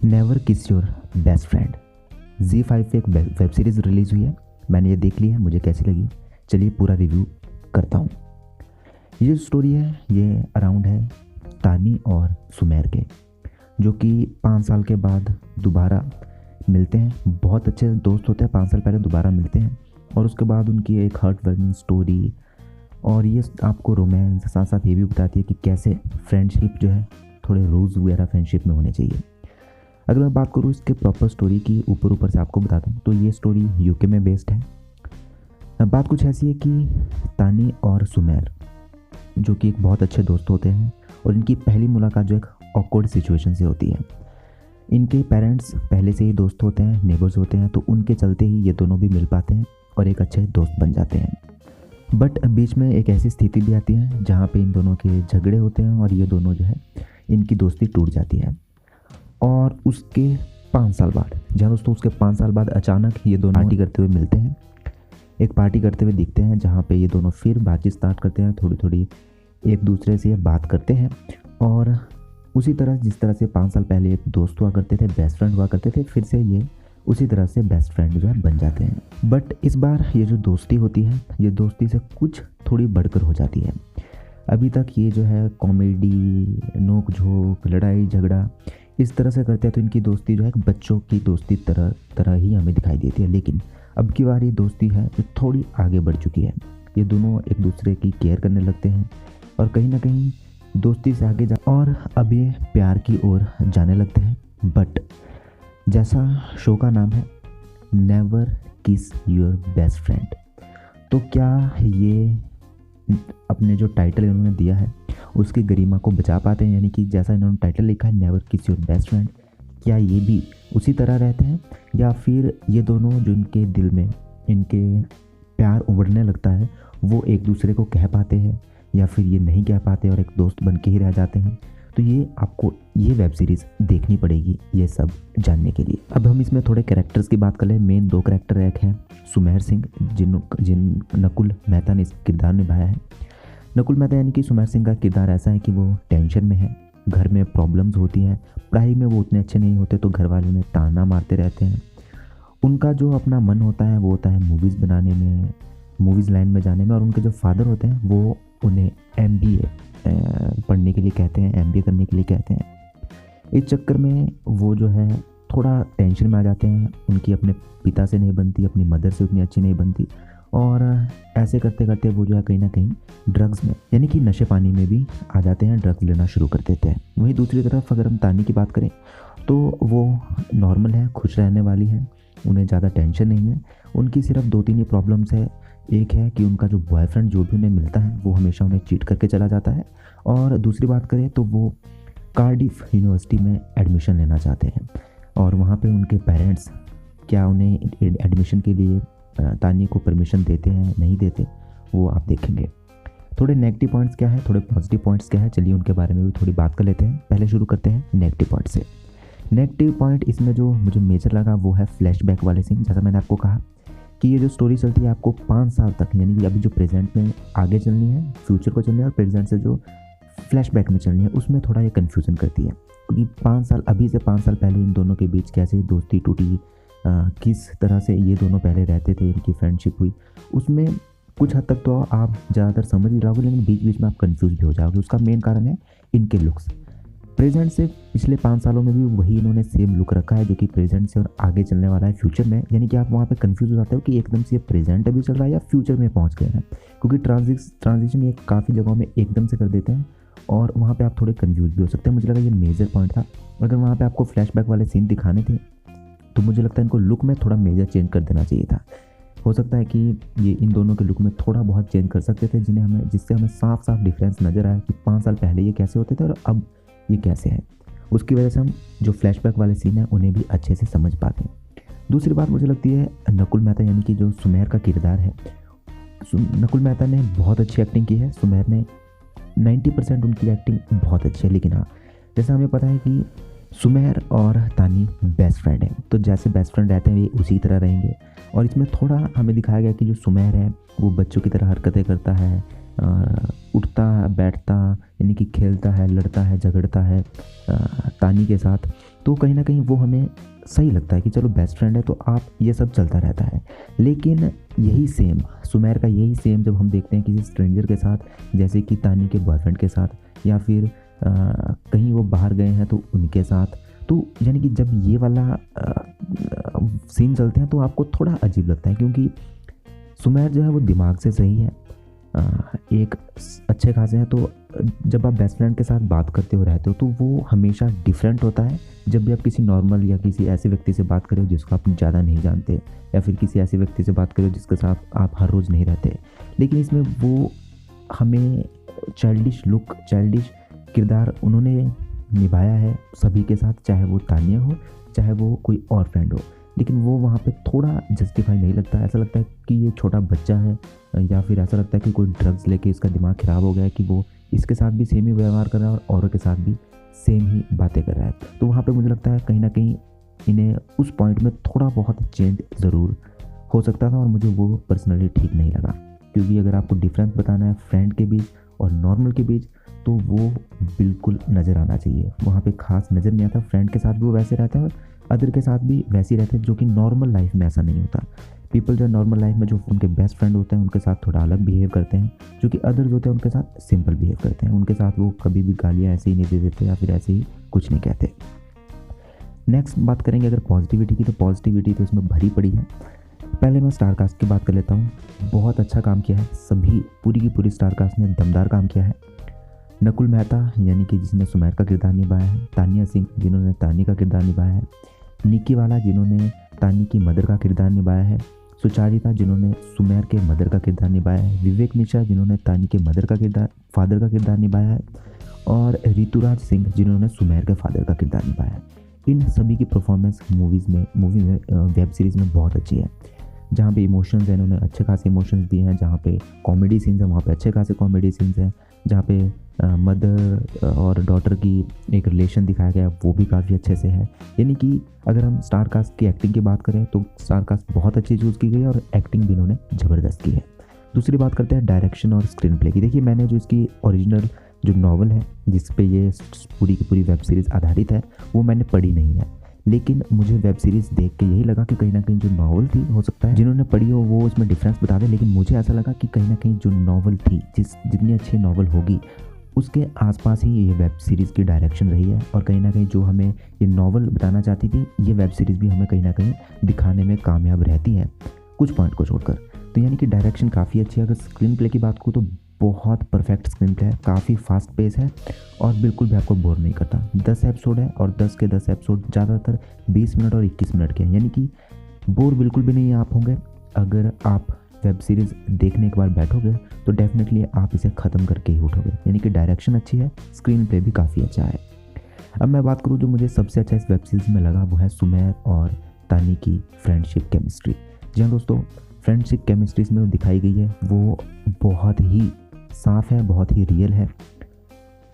Never किस your best friend. Z5 पे एक वेब सीरीज़ रिलीज़ हुई है। मैंने ये देख ली है, मुझे कैसी लगी चलिए पूरा रिव्यू करता हूँ। ये जो स्टोरी है ये अराउंड है तानी और सुमेर के, जो कि 5 साल के बाद दोबारा मिलते हैं। बहुत अच्छे दोस्त होते हैं, 5 साल पहले दोबारा मिलते हैं और उसके बाद उनकी एक हार्ट वार्मिंग स्टोरी, और ये आपको रोमांस साथ साथ ये भी बताती है कि कैसे फ्रेंडशिप जो है थोड़े रूल्स वगैरह फ्रेंडशिप में होने चाहिए। अगर मैं बात करूँ इसके प्रॉपर स्टोरी की, ऊपर ऊपर से आपको बता दूँ तो ये स्टोरी यूके में बेस्ड है। बात कुछ ऐसी है कि तानी और सुमेर जो कि एक बहुत अच्छे दोस्त होते हैं और इनकी पहली मुलाकात जो एक ऑकवर्ड सिचुएशन से होती है। इनके पेरेंट्स पहले से ही दोस्त होते हैं, नेबर्स होते हैं, तो उनके चलते ही ये दोनों भी मिल पाते हैं और एक अच्छे दोस्त बन जाते हैं। बट बीच में एक ऐसी स्थिति भी आती है जहाँ पे इन दोनों के झगड़े होते हैं और ये दोनों जो है इनकी दोस्ती टूट जाती है। और उसके 5 साल बाद, जहाँ दोस्तों उसके 5 साल बाद अचानक ये दोनों पार्टी करते हुए मिलते हैं, एक पार्टी करते हुए दिखते हैं जहाँ पे ये दोनों फिर बातचीत स्टार्ट करते हैं, थोड़ी थोड़ी एक दूसरे से बात करते हैं। और उसी तरह जिस तरह से 5 साल पहले एक दोस्त हुआ करते थे, बेस्ट फ्रेंड हुआ करते थे, फिर से ये उसी तरह से बेस्ट फ्रेंड जो है बन जाते हैं। बट इस बार ये जो दोस्ती होती है ये दोस्ती से कुछ थोड़ी बढ़कर हो जाती है। अभी तक ये जो है कॉमेडी, नोक झोंक, लड़ाई झगड़ा इस तरह से करते हैं, तो इनकी दोस्ती जो है बच्चों की दोस्ती तरह ही हमें दिखाई देती है। लेकिन अब की बार ये दोस्ती है जो थोड़ी आगे बढ़ चुकी है। ये दोनों एक दूसरे की केयर करने लगते हैं और कहीं ना कहीं दोस्ती से आगे जा और अब ये प्यार की ओर जाने लगते हैं। बट जैसा शो का नाम है नेवर किस योर बेस्ट फ्रेंड, तो क्या ये अपने जो टाइटल इन्होंने दिया है उसकी गरिमा को बचा पाते हैं? यानी कि जैसा इन्होंने टाइटल लिखा है नेवर किस योर बेस्ट फ्रेंड, क्या ये भी उसी तरह रहते हैं या फिर ये दोनों जो इनके दिल में इनके प्यार उमड़ने लगता है वो एक दूसरे को कह पाते हैं या फिर ये नहीं कह पाते और एक दोस्त बन के ही रह जाते हैं? तो ये आपको ये वेब सीरीज़ देखनी पड़ेगी ये सब जानने के लिए। अब हम इसमें थोड़े कैरेक्टर्स की बात कर लें। मेन 2 कैरेक्टर एक हैं सुमेर सिंह, जिन नकुल मेहता ने इस किरदार निभाया है। नकुल मेहता यानी कि सुमेर सिंह का किरदार ऐसा है कि वो टेंशन में है, घर में प्रॉब्लम्स होती हैं, पढ़ाई में वो उतने अच्छे नहीं होते तो घर वाले उन्हें ताना मारते रहते हैं। उनका जो अपना मन होता है वो होता है मूवीज़ बनाने में, मूवीज़ लाइन में जाने में, और उनके जो फादर होते हैं वो उन्हें MBA पढ़ने के लिए कहते हैं, MBA करने के लिए कहते हैं। इस चक्कर में वो जो है थोड़ा टेंशन में आ जाते हैं। उनकी अपने पिता से नहीं बनती, अपनी मदर से उतनी अच्छी नहीं बनती, और ऐसे करते करते वो जो है कहीं ना कहीं ड्रग्स में यानी कि नशे पानी में भी आ जाते हैं, ड्रग्स लेना शुरू कर देते हैं। वहीं दूसरी तरफ अगर हम तानी की बात करें तो वो नॉर्मल है, खुश रहने वाली है, उन्हें ज़्यादा टेंशन नहीं है। उनकी सिर्फ 2-3 ही प्रॉब्लम्स है। एक है कि उनका जो बॉयफ्रेंड जो भी उन्हें मिलता है वो हमेशा उन्हें चीट करके चला जाता है, और दूसरी बात करें तो वो कार्डिफ यूनिवर्सिटी में एडमिशन लेना चाहते हैं और वहाँ पे उनके पेरेंट्स क्या उन्हें एडमिशन के लिए तानी को परमिशन देते हैं नहीं देते वो आप देखेंगे। थोड़े नेगेटिव पॉइंट्स क्या है, थोड़े पॉजिटिव पॉइंट्स क्या है, चलिए उनके बारे में भी थोड़ी बात कर लेते हैं। पहले शुरू करते हैं नेगेटिव पॉइंट से। नेगेटिव पॉइंट इसमें जो मुझे मेजर लगा वो है फ्लैशबैक वाले सीन। जैसा मैंने आपको कहा कि ये जो स्टोरी चलती है आपको 5 साल तक, यानी कि अभी जो प्रेजेंट में आगे चलनी है, फ्यूचर को चलनी है, और प्रेजेंट से जो फ्लैशबैक में चलनी है उसमें थोड़ा ये कन्फ्यूज़न करती है। क्योंकि 5 साल अभी से 5 साल पहले इन दोनों के बीच कैसे दोस्ती टूटी, किस तरह से ये दोनों पहले रहते थे, इनकी फ्रेंडशिप हुई, उसमें कुछ हद तक तो आप ज़्यादातर समझ ही रहोगे, लेकिन बीच बीच में आप कंफ्यूज भी हो जाओगे। उसका मेन कारण है इनके लुक्स। प्रेजेंट से पिछले 5 सालों में भी वही इन्होंने सेम लुक रखा है जो कि प्रेजेंट से और आगे चलने वाला है फ्यूचर में। यानी कि आप वहाँ पे कंफ्यूज हो जाते हो कि एकदम से ये प्रेजेंट अभी चल रहा है या फ्यूचर में पहुँच गए हैं, क्योंकि ट्रांजिशन ये काफ़ी जगहों में एकदम से कर देते हैं और वहाँ पे आप थोड़े कंफ्यूज भी हो सकते हैं। मुझे लगा ये मेजर पॉइंट था। अगर वहाँ पे आपको फ्लैशबैक वाले सीन दिखाने थे तो मुझे लगता है इनको लुक में थोड़ा मेजर चेंज कर देना चाहिए था। हो सकता है कि ये इन दोनों के लुक में थोड़ा बहुत चेंज कर सकते थे जिससे हमें साफ साफ डिफरेंस नज़र आया कि 5 साल पहले ये कैसे होते थे और अब ये कैसे हैं। उसकी वजह से हम जो फ्लैशबैक वाले सीन हैं उन्हें भी अच्छे से समझ पाते हैं। दूसरी बात मुझे लगती है नकुल मेहता यानी कि जो सुमेर का किरदार है, नकुल मेहता ने बहुत अच्छी एक्टिंग की है। सुमेर ने 90% उनकी एक्टिंग बहुत अच्छी है। लेकिन हाँ, जैसा हमें पता है कि सुमेर और तानी बेस्ट फ्रेंड हैं, तो जैसे बेस्ट फ्रेंड रहते हैं ये उसी तरह रहेंगे। और इसमें थोड़ा हमें दिखाया गया कि जो सुमेर है वो बच्चों की तरह हरकतें करता है, उठता बैठता यानी कि खेलता है, लड़ता है, झगड़ता है तानी के साथ, तो कहीं ना कहीं वो हमें सही लगता है कि चलो बेस्ट फ्रेंड है तो आप ये सब चलता रहता है। लेकिन यही सेम सुमेर का यही सेम जब हम देखते हैं किसी स्ट्रेंजर के साथ, जैसे कि तानी के बॉयफ्रेंड के साथ, या फिर कहीं वो बाहर गए हैं तो उनके साथ, तो यानी कि जब ये वाला सीन चलते हैं तो आपको थोड़ा अजीब लगता है, क्योंकि सुमेर जो है वो दिमाग से सही है, एक अच्छे खासे हैं। तो जब आप बेस्ट फ्रेंड के साथ बात करते हो रहते हो तो वो हमेशा डिफरेंट होता है जब भी आप किसी नॉर्मल या किसी ऐसे व्यक्ति से बात करो जिसको आप ज़्यादा नहीं जानते, या फिर किसी ऐसे व्यक्ति से बात करो जिसके साथ आप हर रोज़ नहीं रहते। लेकिन इसमें वो हमें चाइल्डिश लुक, चाइल्डिश किरदार उन्होंने निभाया है सभी के साथ, चाहे वो तानिया हो चाहे वो कोई और फ्रेंड हो। लेकिन वो वहाँ पे थोड़ा जस्टिफाई नहीं लगता, ऐसा लगता है कि ये छोटा बच्चा है, या फिर ऐसा लगता है कि कोई ड्रग्स लेके इसका दिमाग ख़राब हो गया है कि वो इसके साथ भी सेम ही व्यवहार कर रहा है और औरों के साथ भी सेम ही बातें कर रहा है। तो वहाँ पे मुझे लगता है कहीं ना कहीं इन्हें उस पॉइंट में थोड़ा बहुत चेंज ज़रूर हो सकता था, और मुझे वो पर्सनली ठीक नहीं लगा। क्योंकि अगर आपको डिफरेंस बताना है फ्रेंड के बीच और नॉर्मल के बीच तो वो बिल्कुल नज़र आना चाहिए। वहाँ पे खास नज़र नहीं आता, फ्रेंड के साथ भी वो वैसे रहता है और अदर के साथ भी वैसे ही रहते हैं, जो कि नॉर्मल लाइफ में ऐसा नहीं होता। पीपल जो नॉर्मल लाइफ में जो उनके बेस्ट फ्रेंड होते हैं उनके साथ थोड़ा अलग बिहेव करते हैं, जो कि अदर्स होते हैं उनके साथ सिंपल बिहेव करते हैं। उनके साथ वो कभी भी गालियाँ ऐसे ही नहीं दे देते या फिर ऐसे ही कुछ नहीं कहते। नेक्स्ट बात करेंगे अगर पॉजिटिविटी की, तो पॉजिटिविटी तो इसमें भरी पड़ी है। पहले मैं स्टार कास्ट की बात कर लेता हूँ। बहुत अच्छा काम किया है सभी, पूरी की पूरी स्टार कास्ट ने दमदार काम किया है। नकुल मेहता यानी कि जिसने सुमेर का किरदार निभाया है, तानिया सिंह जिन्होंने तानी का किरदार निभाया है, निकी वाला जिन्होंने तानी की मदर का किरदार निभाया है, सुचारिता जिन्होंने सुमेर के मदर का किरदार निभाया है, विवेक मिश्रा जिन्होंने तानी के फादर का किरदार निभाया है, और ऋतुराज सिंह जिन्होंने सुमेर के फादर का किरदार निभाया है। इन सभी की परफॉर्मेंस मूवी में वेब सीरीज़ में बहुत अच्छी है। जहाँ पे इमोशंस हैं इन्होंने अच्छे खासे इमोशंस दिए हैं, जहाँ पे कॉमेडी सीन्स हैं वहाँ पे अच्छे खासे कॉमेडी सीन्स हैं, जहाँ पे मदर और डॉटर की एक रिलेशन दिखाया गया वो भी काफ़ी अच्छे से है। यानी कि अगर हम स्टार कास्ट की एक्टिंग की बात करें तो स्टार कास्ट बहुत अच्छी चूज़ की गई है और एक्टिंग भी इन्होंने ज़बरदस्त की है। दूसरी बात करते हैं डायरेक्शन और स्क्रीन प्ले की। देखिए मैंने जो इसकी ओरिजिनल जो नॉवल है जिस पे ये पूरी की पूरी वेब सीरीज़ आधारित है वो मैंने पढ़ी नहीं है, लेकिन मुझे वेब सीरीज़ देख के यही लगा कि कहीं ना कहीं जो नॉवल थी, हो सकता है जिन्होंने पढ़ी हो वो इसमें डिफरेंस बता दें, लेकिन मुझे ऐसा लगा कि कहीं ना कहीं जो नॉवल थी, जितनी अच्छी नॉवल होगी उसके आसपास ही ये वेब सीरीज़ की डायरेक्शन रही है। और कहीं ना कहीं जो हमें ये नॉवल बताना चाहती थी ये वेब सीरीज़ भी हमें कहीं ना कहीं दिखाने में कामयाब रहती है, कुछ पॉइंट को छोड़कर। तो यानी कि डायरेक्शन काफ़ी अच्छी है। अगर स्क्रीन प्ले की बात करूँ तो बहुत परफेक्ट स्क्रीन प्ले है, काफ़ी फास्ट पेस है और बिल्कुल भी आपको बोर नहीं करता। 10 एपिसोड है और 10 के 10 एपिसोड ज़्यादातर 20 मिनट और 21 मिनट के हैं, यानी कि बोर बिल्कुल भी नहीं आप होंगे। अगर आप वेब सीरीज़ देखने एक बार बैठोगे तो डेफिनेटली आप इसे ख़त्म करके ही उठोगे। यानी कि डायरेक्शन अच्छी है, स्क्रीन प्ले भी काफ़ी अच्छा है। अब मैं बात करूँ जो मुझे सबसे अच्छा इस वेब सीरीज़ में लगा वो है सुमेर और तानी की फ्रेंडशिप केमिस्ट्री। जी हाँ दोस्तों, फ्रेंडशिप केमिस्ट्री इसमें दिखाई गई है वो बहुत ही साफ़ है, बहुत ही रियल है।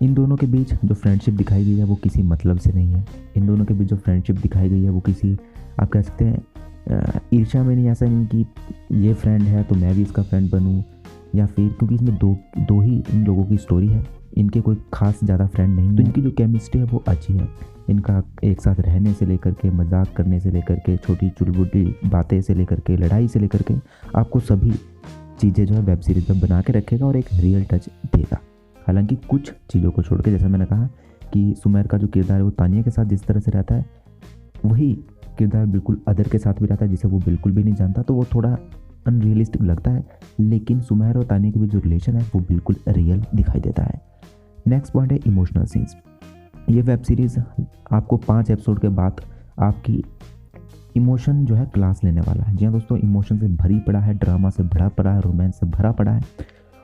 इन दोनों के बीच जो फ्रेंडशिप दिखाई गई है वो किसी मतलब से नहीं है। इन दोनों के बीच जो फ्रेंडशिप दिखाई गई है वो किसी, आप कह सकते हैं ईर्ष्या में नहीं। ऐसा नहीं कि ये फ्रेंड है तो मैं भी इसका फ्रेंड बनूं, या फिर क्योंकि इसमें दो ही इन लोगों की स्टोरी है, इनके कोई खास ज़्यादा फ्रेंड नहीं, तो इनकी जो केमिस्ट्री है वो अच्छी है। इनका एक साथ रहने से लेकर के, मजाक करने से लेकर के, छोटी चुलबुली बातें से लेकर के, लड़ाई से लेकर के, आपको सभी चीज़ें जो है वेब सीरीज़ में बना के रखेगा और एक रियल टच देगा। हालांकि कुछ चीज़ों को छोड़ के, जैसा मैंने कहा कि सुमेर का जो किरदार है वो तानिया के साथ जिस तरह से रहता है वही किरदार बिल्कुल अदर के साथ भी रहता है जिसे वो बिल्कुल भी नहीं जानता, तो वो थोड़ा अनरियलिस्टिक लगता है। लेकिन सुमेर और तानिया के बीच जो रिलेशन है वो बिल्कुल रियल दिखाई देता है। नेक्स्ट पॉइंट है इमोशनल सीन्स। ये वेब सीरीज़ आपको 5 एपिसोड के बाद आपकी इमोशन जो है क्लास लेने वाला है। जी हाँ दोस्तों, इमोशन से भरी पड़ा है, ड्रामा से भरा पड़ा है, रोमांस से भरा पड़ा है,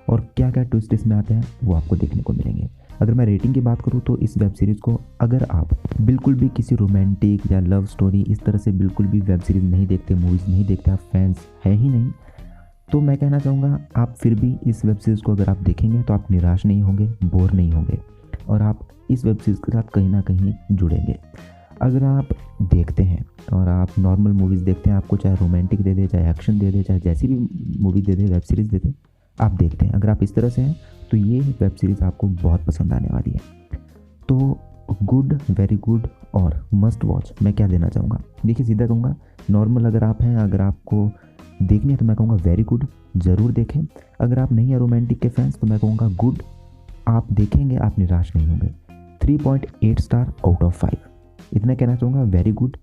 और क्या क्या ट्विस्ट इसमें आते हैं वो आपको देखने को मिलेंगे। अगर मैं रेटिंग की बात करूँ तो इस वेब सीरीज़ को अगर आप बिल्कुल भी किसी रोमांटिक या लव स्टोरी इस तरह से बिल्कुल भी वेब सीरीज़ नहीं देखते, मूवीज़ नहीं देखते, आप फैंस है ही नहीं, तो मैं कहना चाहूँगा आप फिर भी इस वेब सीरीज़ को अगर आप देखेंगे तो आप निराश नहीं होंगे, बोर नहीं होंगे, और आप इस वेब सीरीज़ के साथ कहीं ना कहीं जुड़ेंगे। अगर आप देखते हैं और आप नॉर्मल मूवीज़ देखते हैं, आपको चाहे रोमांटिक दे दे, चाहे एक्शन दे दे, चाहे जैसी भी मूवी दे दे, वेब सीरीज़ दे दे, आप देखते हैं, अगर आप इस तरह से हैं तो ये वेब सीरीज़ आपको बहुत पसंद आने वाली है। तो गुड, वेरी गुड और मस्ट वॉच मैं क्या देना चाहूँगा? देखिए सीधा कहूँगा, नॉर्मल अगर आप हैं, अगर आपको देखनी है तो मैं कहूँगा वेरी गुड, ज़रूर देखें। अगर आप नहीं है रोमांटिक के फैंस तो मैं कहूँगा गुड, आप देखेंगे, आप निराश नहीं होंगे। 3.8 स्टार आउट ऑफ 5 इतना कहना चाहूँगा। वेरी गुड,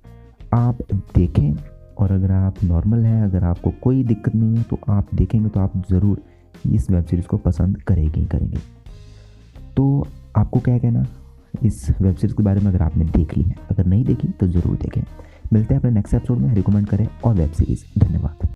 आप देखें। और अगर आप नॉर्मल हैं, अगर आपको कोई दिक्कत नहीं है तो आप देखेंगे तो आप ज़रूर इस वेब सीरीज़ को पसंद करेंगे ही करेंगे। तो आपको क्या कहना इस वेब सीरीज़ के बारे में, अगर आपने देख ली है? अगर नहीं देखी तो ज़रूर देखें। मिलते हैं अपने नेक्स्ट एपिसोड में। रिकमेंड करें और वेब सीरीज़। धन्यवाद।